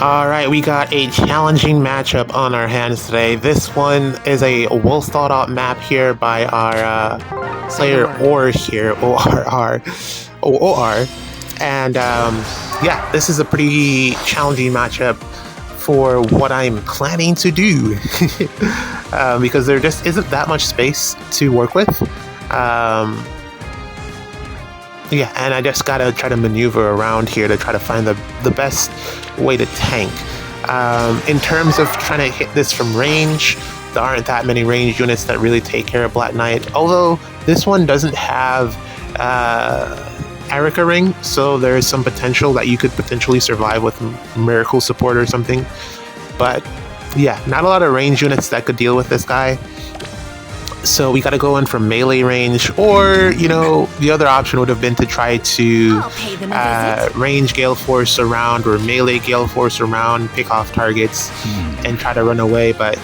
Alright, we got a challenging matchup on our hands today. This one is a well thought out map here by our player Or here, O-R-R. O-O-R. And yeah, this is a pretty challenging matchup for what I'm planning to do. Because there just isn't that much space to work with. Yeah, and I just gotta try to maneuver around here to try to find the best way to tank. In terms of trying to hit this from range, there aren't that many range units that really take care of Black Knight, although this one doesn't have Erica Ring, so there's some potential that you could potentially survive with Miracle Support or something. But yeah, not a lot of range units that could deal with this guy. So we got to go in from melee range, or, you know, the other option would have been to try to range Gale Force around or melee Gale Force around, pick off targets, and try to run away. But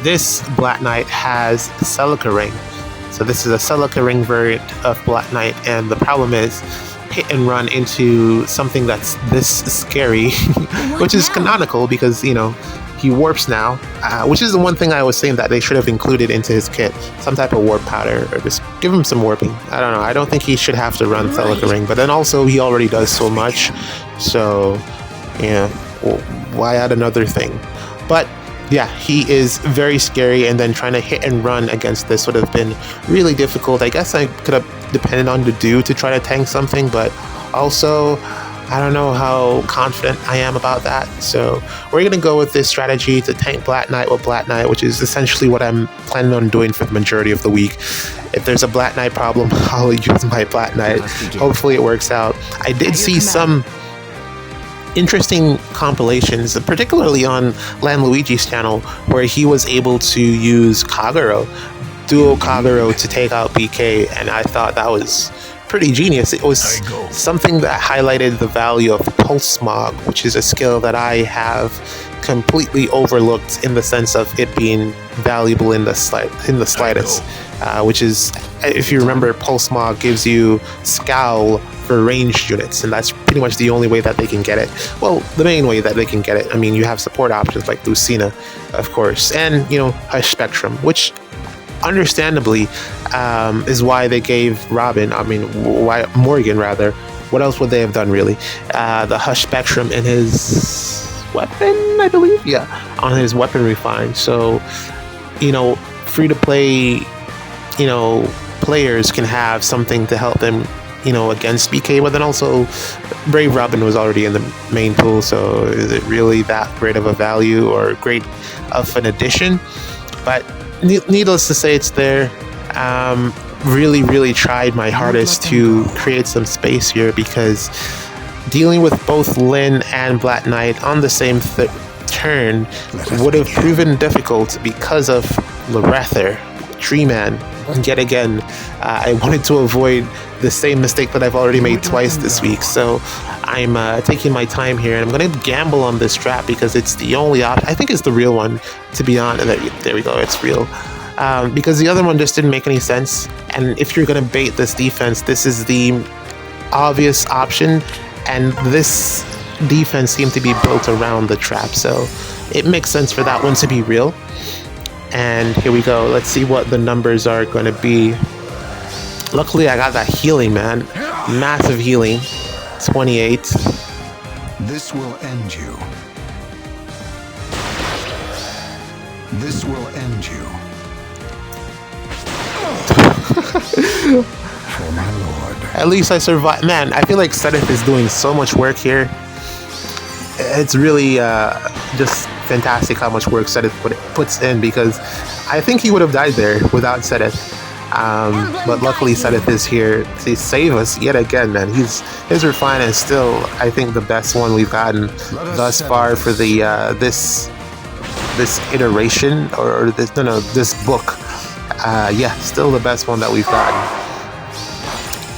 this Black Knight has Celica Ring. So this is a Celica Ring variant of Black Knight, and the problem is hit and run into something that's this scary, which is canonical because, you know, he warps now, which is the one thing I was saying that they should have included into his kit. Some type of warp powder, or just give him some warping. I don't know. I don't think he should have to run Celica Ring, but then also he already does so much. So, yeah, well, why add another thing? But yeah, he is very scary, and then trying to hit and run against this would have been really difficult. I guess I could have depended on the do to try to tank something, but also I don't know how confident I am about that. So we're going to go with this strategy to tank Black Knight with Black Knight, which is essentially what I'm planning on doing for the majority of the week. If there's a Black Knight problem, I'll use my Black Knight. Hopefully it works out. I did see some interesting compilations, particularly on Luigi's channel, where he was able to use Kagero, dual Kagero, to take out BK, and I thought that was pretty genius. It was something that highlighted the value of Pulse Smog, which is a skill that I have completely overlooked in the sense of it being valuable in the slightest. Which is, if you remember, Pulse Smog gives you Scowl for ranged units, and that's pretty much the only way that they can get it. Well, the main way that they can get it. I mean, you have support options like Lucina, of course, and, you know, Hush Spectrum, which understandably is why they gave why Morgan rather. What else would they have done, really? The Hush Spectrum in his weapon, I believe, yeah, on his weapon refine. So, you know, free to play, you know, players can have something to help them, you know, against BK, but then also Brave Robin was already in the main pool, so is it really that great of a value or great of an addition? But needless to say, it's there. Really tried my hardest to create some space here, because dealing with both Lyn and Black Knight on the same turn would have proven difficult because of Ather, Tree Man. Yet again, I wanted to avoid the same mistake that I've already made twice this week, so I'm taking my time here, and I'm going to gamble on this strat because it's the only option. I think it's the real one, to be honest. There we go, it's real. Because the other one just didn't make any sense, and if you're going to bait this defense, this is the obvious option, and this defense seemed to be built around the trap, so it makes sense for that one to be real. And here we go. Let's see what the numbers are going to be. Luckily, I got that healing, man. Massive healing. 28. This will end you. This will end you. For my lord. At least I survived. Man, I feel like Sedith is doing so much work here. It's really just fantastic how much work Sedith puts in, because I think he would have died there without Sedith. But luckily Sedith is here to save us yet again, man. His refine is still, I think, the best one we've gotten thus far for the this iteration, or this book. Yeah, still the best one that we've gotten.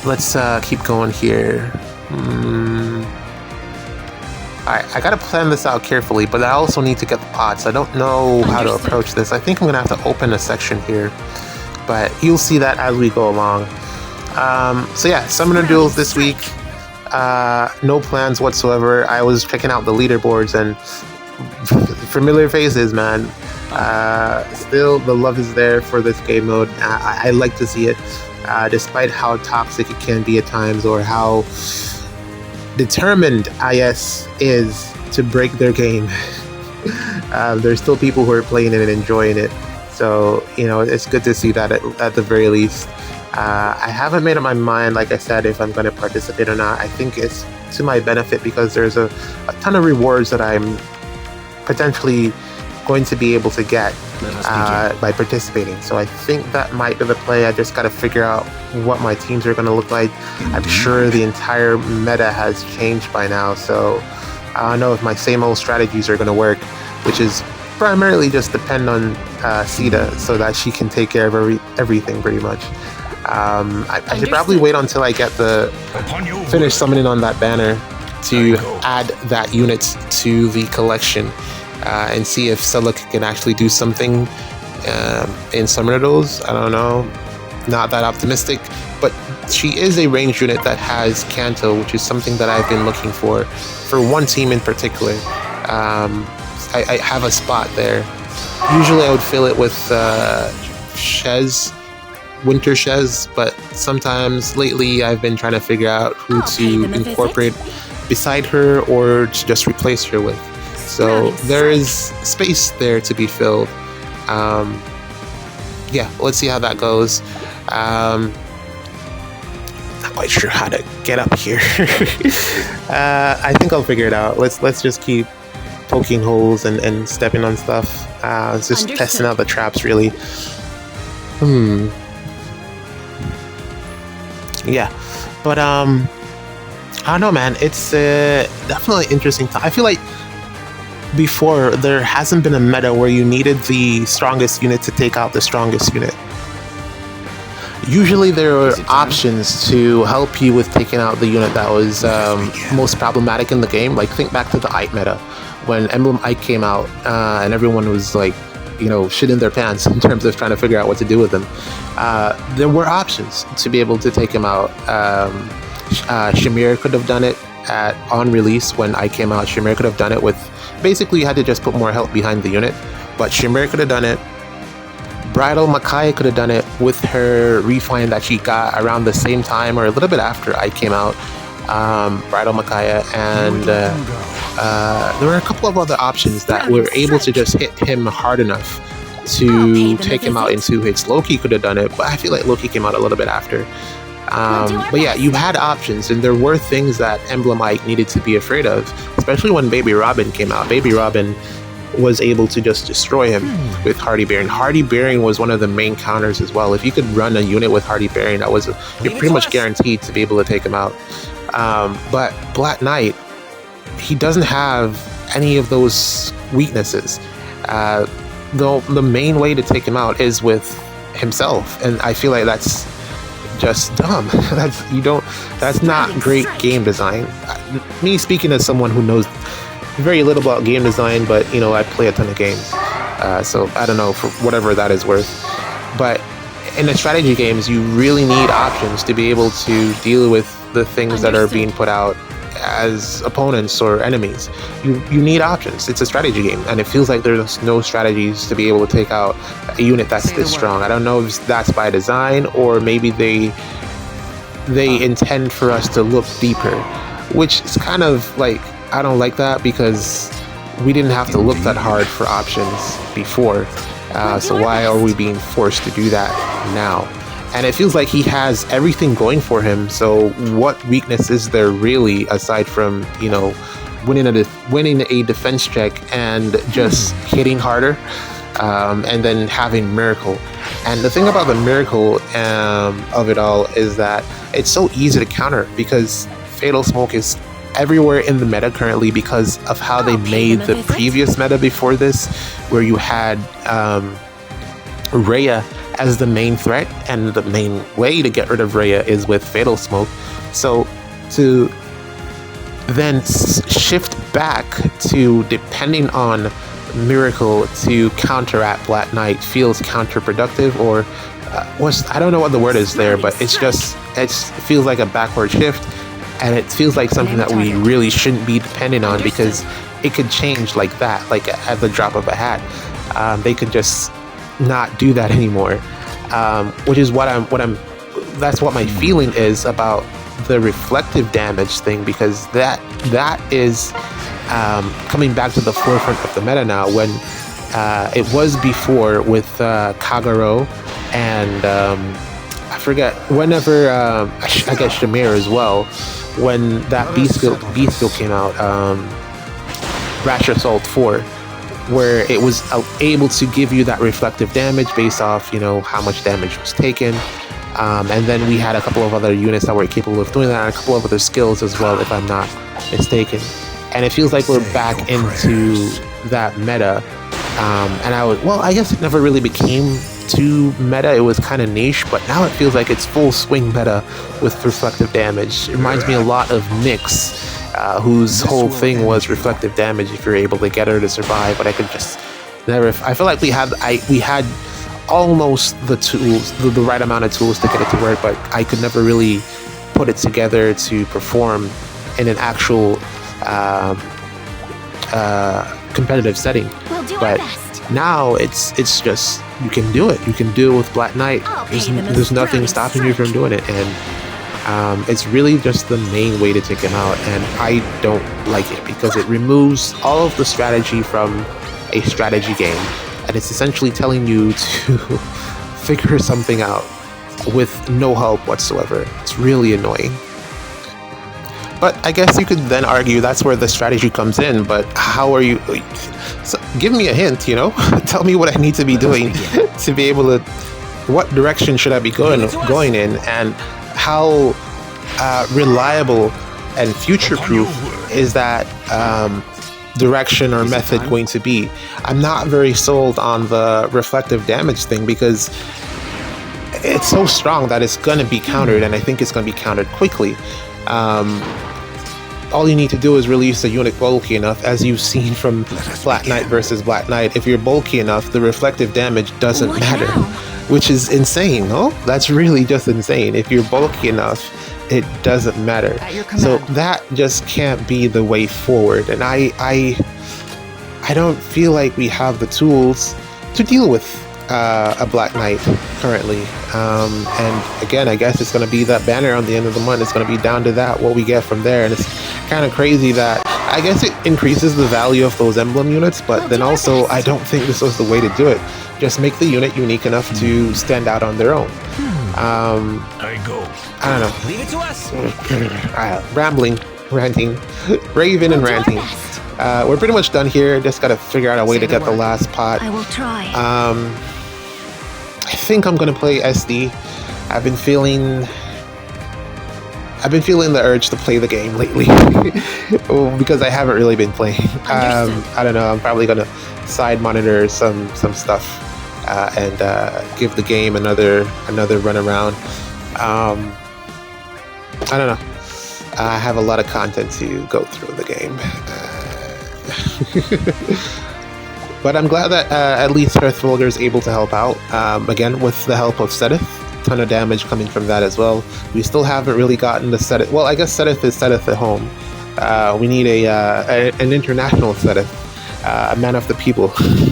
Let's keep going here. Alright, I gotta plan this out carefully, but I also need to get the pots. I don't know how to approach this. I think I'm gonna have to open a section here, but you'll see that as we go along. So yeah, Summoner Duels this week. no plans whatsoever. I was checking out the leaderboards and familiar faces, man. Still, the love is there for this game mode. I like to see it, despite how toxic it can be at times, or how determined IS is to break their game. There's still people who are playing it and enjoying it. So, it's good to see that at the very least. I haven't made up my mind, like I said, if I'm going to participate or not. I think it's to my benefit because there's a ton of rewards that I'm potentially going to be able to get by participating. So I think that might be the play. I just got to figure out what my teams are going to look like. I'm sure the entire meta has changed by now, so I don't know if my same old strategies are going to work, which is primarily just depend on Sita so that she can take care of everything pretty much. I should probably wait until I get the finish summoning on that banner to add that unit to the collection and see if Seluk can actually do something in Summoner Duels. I don't know, not that optimistic, but she is a ranged unit that has Kanto, which is something that I've been looking for one team in particular. I have a spot there. Usually I would fill it with Shez, Winter Shez, but sometimes lately I've been trying to figure out who to incorporate beside her or to just replace her with. So there is space there to be filled. Yeah, let's see how that goes. Not quite sure how to get up here. I think I'll figure it out. Let's just keep poking holes and stepping on stuff. Just testing out the traps, really. Yeah, but I don't know, man. It's definitely interesting. I feel like before there hasn't been a meta where you needed the strongest unit to take out the strongest unit. Usually there are options to help you with taking out the unit that was most problematic in the game. Like, think back to the Ike meta when Emblem Ike came out and everyone was like, shit in their pants in terms of trying to figure out what to do with them. There were options to be able to take him out. Shamir could have done it on release when I came out. Shamir could have done it with, basically you had to just put more help behind the unit, but Shamir could have done it. Bridal Micaiah could have done it with her refine that she got around the same time or a little bit after I came out. Bridal Micaiah, and there were a couple of other options that were able to just hit him hard enough to take him out in 2 hits. Loki could have done it, but I feel like Loki came out a little bit after. But yeah, you had options, and there were things that Emblem Ike needed to be afraid of, especially when Baby Robin came out. Baby Robin was able to just destroy him with Hardy Bearing. Hardy Bearing was one of the main counters as well. If you could run a unit with Hardy Bearing, you're pretty much guaranteed to be able to take him out. But Black Knight, he doesn't have any of those weaknesses. The main way to take him out is with himself, and I feel like that's just dumb. That's not great game design. Me speaking as someone who knows very little about game design, but I play a ton of games, so I don't know, for whatever that is worth. But in the strategy games, you really need options to be able to deal with the things that are being put out as opponents or enemies. You need options. It's a strategy game, and it feels like there's no strategies to be able to take out a unit that's this strong. I don't know if that's by design, or maybe they intend for us to look deeper, which is kind of like, I don't like that, because we didn't have to look that hard for options before. So why are we being forced to do that now? And it feels like he has everything going for him. So what weakness is there really, aside from winning a defense check and just hitting harder, and then having Miracle? And the thing about the Miracle of it all is that it's so easy to counter, because Fatal Smoke is everywhere in the meta currently because of how they made the previous meta before this, where you had Rhea as the main threat, and the main way to get rid of Rhea is with Fatal Smoke. So to then shift back to depending on Miracle to counteract Black Knight feels counterproductive, or I don't know what the word is there, but it feels like a backward shift. and it feels like something that we really shouldn't be dependent on because it could change like that, like at the drop of a hat. They could just not do that anymore, which is that's what my feeling is about the reflective damage thing, because that is coming back to the forefront of the meta now, when it was before with Kagero and I forget, whenever I guess Shamir as well, when that beast build came out, Rash Assault 4, where it was able to give you that reflective damage based off, you know, how much damage was taken. And then we had a couple of other units that were capable of doing that, and a couple of other skills as well, if I'm not mistaken. And it feels like we're back into that meta. And I guess it never really became too meta. It was kind of niche, but now it feels like it's full swing meta with reflective damage. It reminds me a lot of Nyx, whose whole thing was reflective damage if you're able to get her to survive, but I could just never. I feel like we had almost the tools, the right amount of tools to get it to work, but I could never really put it together to perform in an actual competitive setting. But now it's just, you can do it. You can do it with Black Knight. There's nothing stopping you from doing it, and it's really just the main way to take him out, and I don't like it because it removes all of the strategy from a strategy game, and it's essentially telling you to figure something out with no help whatsoever. It's really annoying. But I guess you could then argue that's where the strategy comes in, but how are you... So give me a hint, you know? Tell me what I need to be doing to be able to... What direction should I be going in, and how reliable and future-proof is that direction or method going to be? I'm not very sold on the reflective damage thing because it's so strong that it's going to be countered, and I think it's going to be countered quickly. All you need to do is release a unit bulky enough, as you've seen from Black Knight versus Black Knight. If you're bulky enough, the reflective damage doesn't matter, which is insane, no? That's really just insane. If you're bulky enough, it doesn't matter. So that just can't be the way forward, and I don't feel like we have the tools to deal with a Black Knight currently. And again, I guess it's going to be that banner on the end of the month. It's going to be down to that, what we get from there. And it's kind of crazy that I guess it increases the value of those emblem units, but then also I don't think this was the way to do it. Just make the unit unique enough to stand out on their own. I don't know. Leave it to us. Rambling, ranting, raving and ranting. We're pretty much done here. Just gotta figure out a way to get the last pot. I will try. I think I'm gonna play SD. I've been feeling the urge to play the game lately because I haven't really been playing. I don't know. I'm probably gonna side monitor some stuff and give the game another run around. I don't know. I have a lot of content to go through the game. But I'm glad that at least Hearthfolder is able to help out. Again, with the help of Sedith. Ton of damage coming from that as well. We still haven't really gotten the Sedith. Well, I guess Sedith is Sedith at home. We need an international Sedith. A man of the people.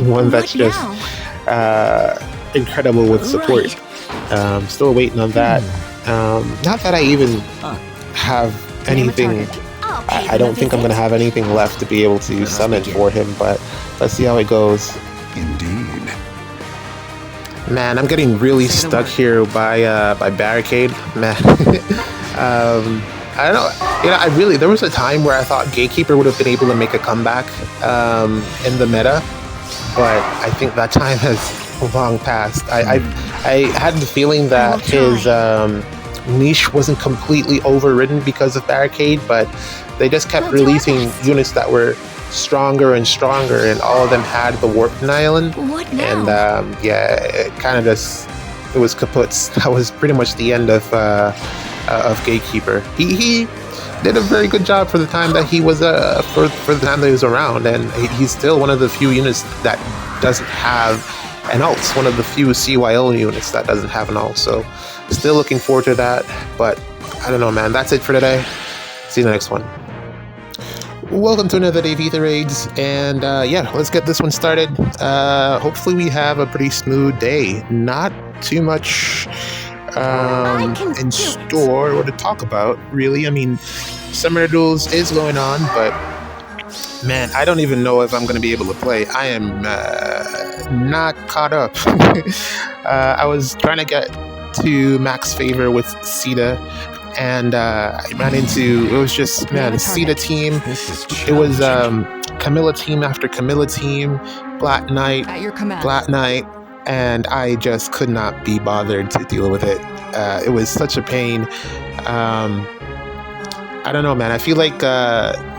One that's just incredible with support. Still waiting on that. Not that I even have anything... I don't think I'm going to have anything left to be able to summon for him, but let's see how it goes. Indeed. Man, I'm getting really stuck here by Barricade. Man. I don't know. You know, there was a time where I thought Gatekeeper would have been able to make a comeback in the meta, but I think that time has long passed. I had the feeling that his niche wasn't completely overridden because of Barricade, but they just kept releasing units that were stronger and stronger, and all of them had the Warp Island. And yeah, it kind of just, it was kaput. That was pretty much the end of Gatekeeper. He did a very good job for the time that he was for the time that he was around, and he's still one of the few units that doesn't have an ult. One of the few CYL units that doesn't have an ult. So still looking forward to that, but I don't know, man. That's it for today. See you in the next one. Welcome to another day of Ether Raids, and yeah, let's get this one started. Hopefully we have a pretty smooth day. Not too much in store or to talk about, really. I mean, Summoner Duels is going on, but man, I don't even know if I'm going to be able to play. I am not caught up. I was trying to get to max favor with Sita, and I ran into, it was just, man, Sita team. It was Camilla team after Camilla team, Black Knight, and I just could not be bothered to deal with it. It was such a pain. I don't know, man. I feel like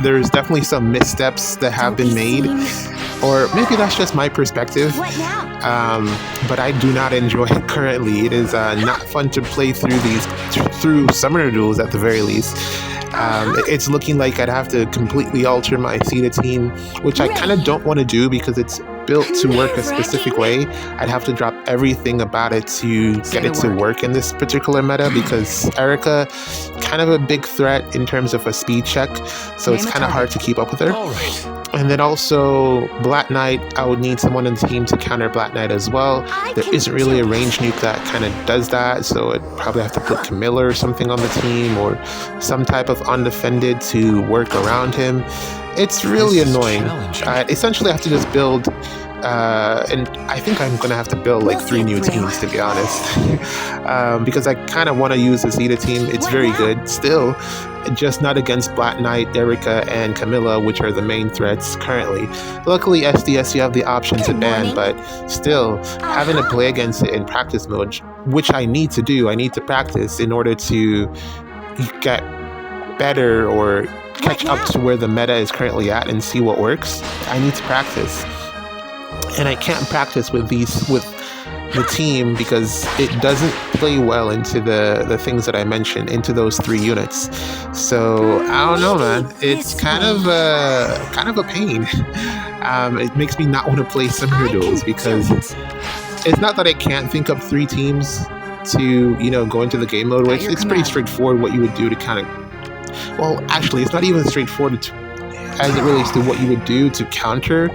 there's definitely some missteps that have been made, or maybe that's just my perspective. But I do not enjoy it currently. It is not fun to play through Summoner Duels at the very least. It's looking like I'd have to completely alter my Sita team, which I kind of don't want to do because it's built to work a specific way. I'd have to drop everything about it to get it to work in this particular meta, because Erica, kind of a big threat in terms of a speed check, so it's kind of hard to keep up with her. And then also Black Knight, I would need someone in the team to counter Black Knight as well. There isn't really a range nuke that kind of does that, so I'd probably have to put Camilla or something on the team, or some type of undefended to work around him. It's really annoying. I essentially have to just build, and I think I'm going to have to build like 3 new teams, to be honest, because I kind of want to use the Zeta team. It's very good still, just not against Black Knight, Erica, and Camilla, which are the main threats currently. Luckily, SDS, you have the option to ban, but still, having to play against it in practice mode, which I need to do, I need to practice in order to get better or catch up to where the meta is currently at and see what works. I need to practice, and I can't practice with the team because it doesn't play well into the things that I mentioned, into those 3 units. So I don't know, man. It's kind of a pain. It makes me not want to play Summoner Duels, because it's not that I can't think of 3 teams to, go into the game mode with. It's pretty straightforward what you would do to kind of, well, actually, it's not even straightforward as it relates to what you would do to counter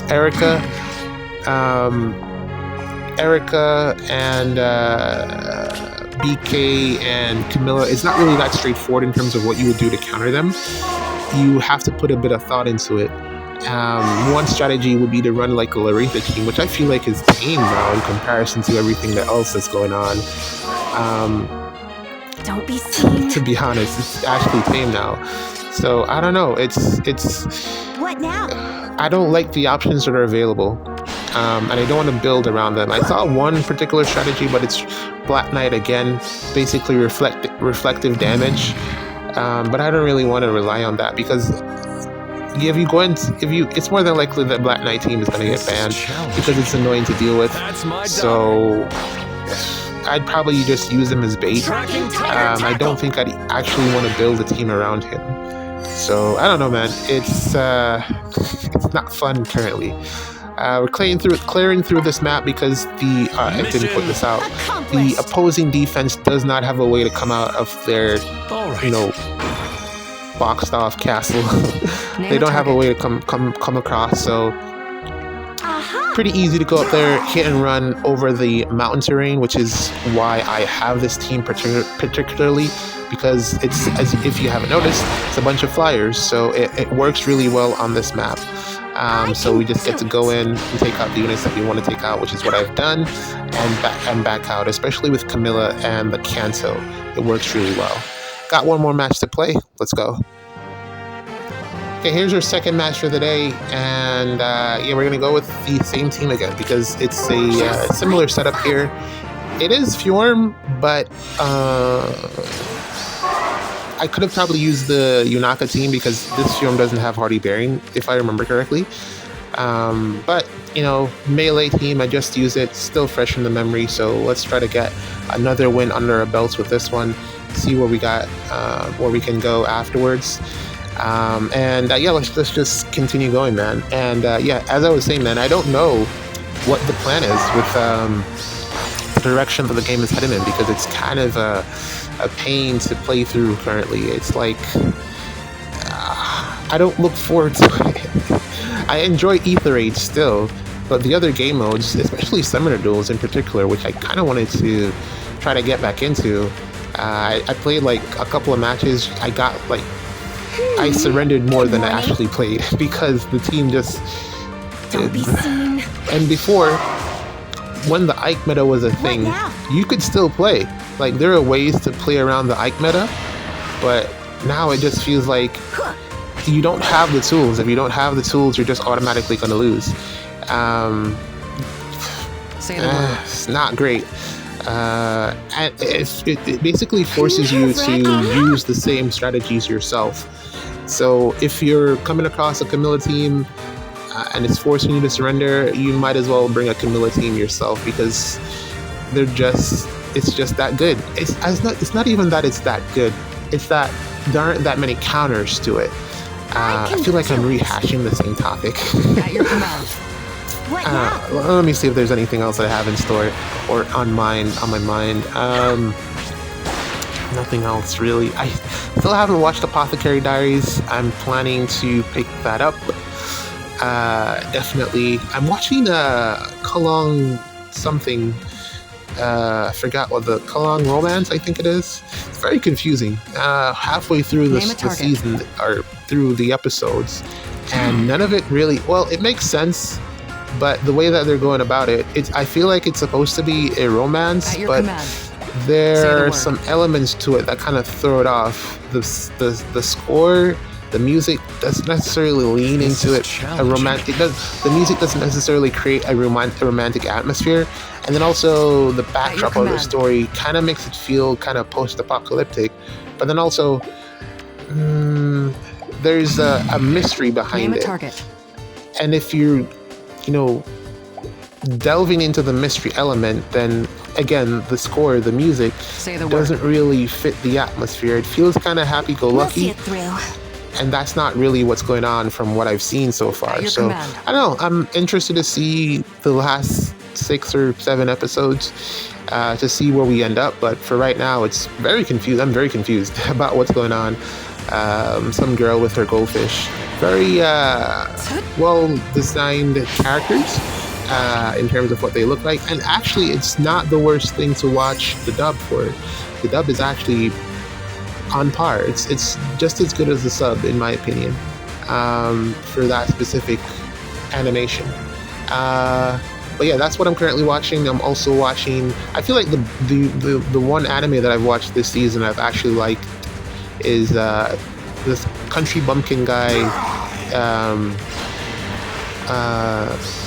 Erica. Erica and BK and Camilla, it's not really that straightforward in terms of what you would do to counter them. You have to put a bit of thought into it. One strategy would be to run like a Laretha team, which I feel like is tame now in comparison to everything else that's going on. Don't be seen. To be honest, it's actually tame now. So I don't know. It's What now? I don't like the options that are available, and I don't want to build around them. I saw one particular strategy, but it's Black Knight again, basically reflective damage. But I don't really want to rely on that, because it's more than likely that Black Knight team is going to get banned because it's annoying to deal with. So I'd probably just use him as bait. I don't think I'd actually want to build a team around him. So I don't know, man. It's not fun currently. We're clearing through this map because I didn't put this out. The opposing defense does not have a way to come out of their, boxed off castle. They don't have a way to come across. So pretty easy to go up there, hit and run over the mountain terrain, which is why I have this team particularly, because it's, as if you haven't noticed, it's a bunch of flyers, so it works really well on this map. So we just get to go in and take out the units that we want to take out, which is what I've done, and back out, especially with Camilla and the Kanto. It works really well. Got one more match to play. Let's go. Okay, here's our second match for the day, and yeah, we're gonna go with the same team again because it's a similar setup here. It is Fjorm, but I could have probably used the Yunaka team because this Fjorm doesn't have Hardy Bearing, if I remember correctly. But melee team, I just used it, still fresh in the memory. So let's try to get another win under our belts with this one. See where we got, where we can go afterwards. Yeah, let's just continue going, man. And yeah, as I was saying, man, I don't know what the plan is with the direction that the game is headed in, because it's kind of a pain to play through currently. It's like I don't look forward to it. I enjoy Ether Age still, but the other game modes, especially Summoner Duels in particular, which I kind of wanted to try to get back into, I played like a couple of matches. I surrendered more than I actually played because the team just. Don't be seen. And before, when the Ike meta was a thing, now? you could still play. Like, there are ways to play around the Ike meta, but now it just feels like you don't have the tools. If you don't have the tools, you're just automatically going to lose. Say the word. It's not great. And it basically forces you to use the same strategies yourself. So if you're coming across a Camilla team and it's forcing you to surrender, you might as well bring a Camilla team yourself because it's just that good. It's not even that it's that good. It's that there aren't that many counters to it. I feel like I'm rehashing the same topic. At your command. What now? Let me see if there's anything else that I have in store or on my mind. Nothing else really. I still haven't watched Apothecary Diaries. I'm planning to pick that up. Definitely. I'm watching Kalong something. I forgot what the Kalong Romance, I think it is. It's very confusing. Halfway through the season or through the episodes, and none of it really. Well, it makes sense, but the way that they're going about it, I feel like it's supposed to be a romance, At your but command. there are some elements to it that kind of throw it off. The score, the music doesn't necessarily lean into it. The music doesn't necessarily create a romantic atmosphere, and then also the backdrop of the story kind of makes it feel kind of post-apocalyptic. But then also, there's a mystery behind Name a it, target. and if you're, delving into the mystery element, then again, the score, the music Say the word. doesn't really fit the atmosphere. It feels kind of We'll see happy-go-lucky, it through. and that's not really what's going on from what I've seen so far. At your So command. I don't know. I'm interested to see the last 6 or 7 episodes to see where we end up. But for right now, it's very confused. I'm very confused about what's going on. Some girl with her goldfish. Very well-designed characters in terms of what they look like. And actually, it's not the worst thing to watch the dub for. The dub is actually on par. It's just as good as the sub, in my opinion, for that specific animation. But yeah, that's what I'm currently watching. I'm also watching. I feel like the one anime that I've watched this season I've actually liked is this country bumpkin guy.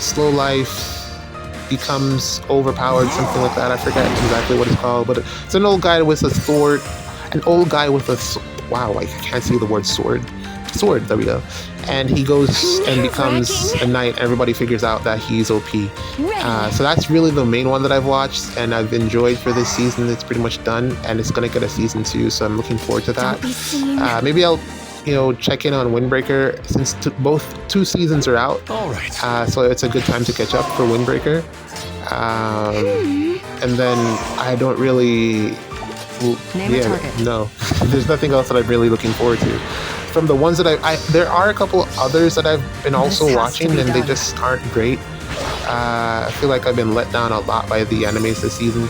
Slow Life becomes overpowered, something like that. I forget exactly what it's called, but it's an old guy with a sword. Wow, I can't see the word sword. Sword, there we go. And he goes and becomes a knight. Everybody figures out that he's OP. So that's really the main one that I've watched and I've enjoyed for this season. It's pretty much done, and it's gonna get a season 2, so I'm looking forward to that. Don't be seen. Maybe I'll check in on Windbreaker since both 2 seasons are out. All right. So it's a good time to catch up for Windbreaker. And then I don't really. Name a target. No, there's nothing else that I'm really looking forward to. From the ones that there are a couple others that I've been also has to watching, be and they done. just aren't great. I feel like I've been let down a lot by the animes this season.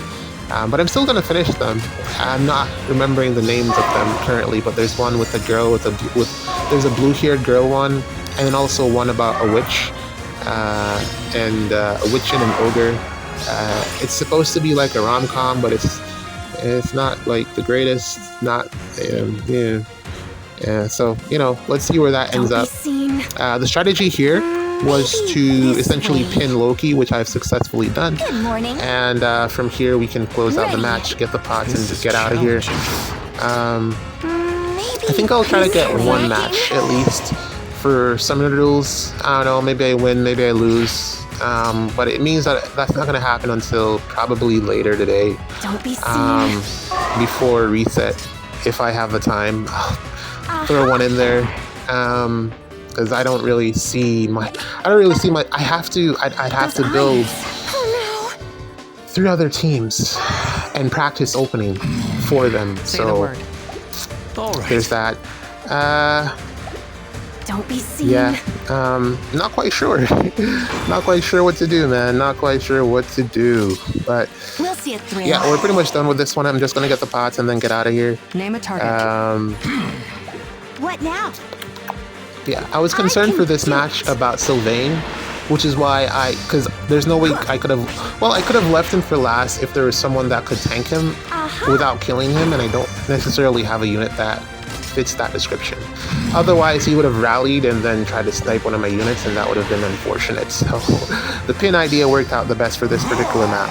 But I'm still gonna finish them. I'm not remembering the names of them currently, but there's one with a girl there's a blue-haired girl one, and then also one about a witch, and a witch and an ogre. It's supposed to be like a rom-com, but it's not like the greatest. Not so let's see where that ends Don't be up. seen. The strategy here was to essentially pin Loki, which I've successfully done. Good morning. And from here we can close out the match, get the pots, and get out of here. Maybe. I think I'll try to get one match at least for Summoner Duels. I don't know, maybe I win, maybe I lose. But it means that that's not going to happen until probably later today, Don't be seen. before reset, if I have the time. I'll throw one in there. Because I don't really see my. I'd have to build Oh 3 other teams and practice opening for them. Say the So word. All right. there's that. Don't be seen. Yeah, not quite sure. Not quite sure what to do, man. Not quite sure what to do. But We'll see it through. yeah, we're pretty much done with this one. I'm just gonna get the pots and then get out of here. Name a target. What now? Yeah, I was concerned for this match about Sylvain, which is why because there's no way I could have, well, I could have left him for last if there was someone that could tank him without killing him, and I don't necessarily have a unit that fits that description. Otherwise, he would have rallied and then tried to snipe one of my units, and that would have been unfortunate. So the pin idea worked out the best for this particular map.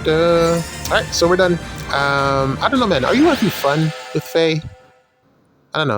Alright, so we're done. I don't know, man. Are you having fun with Faye? I don't know.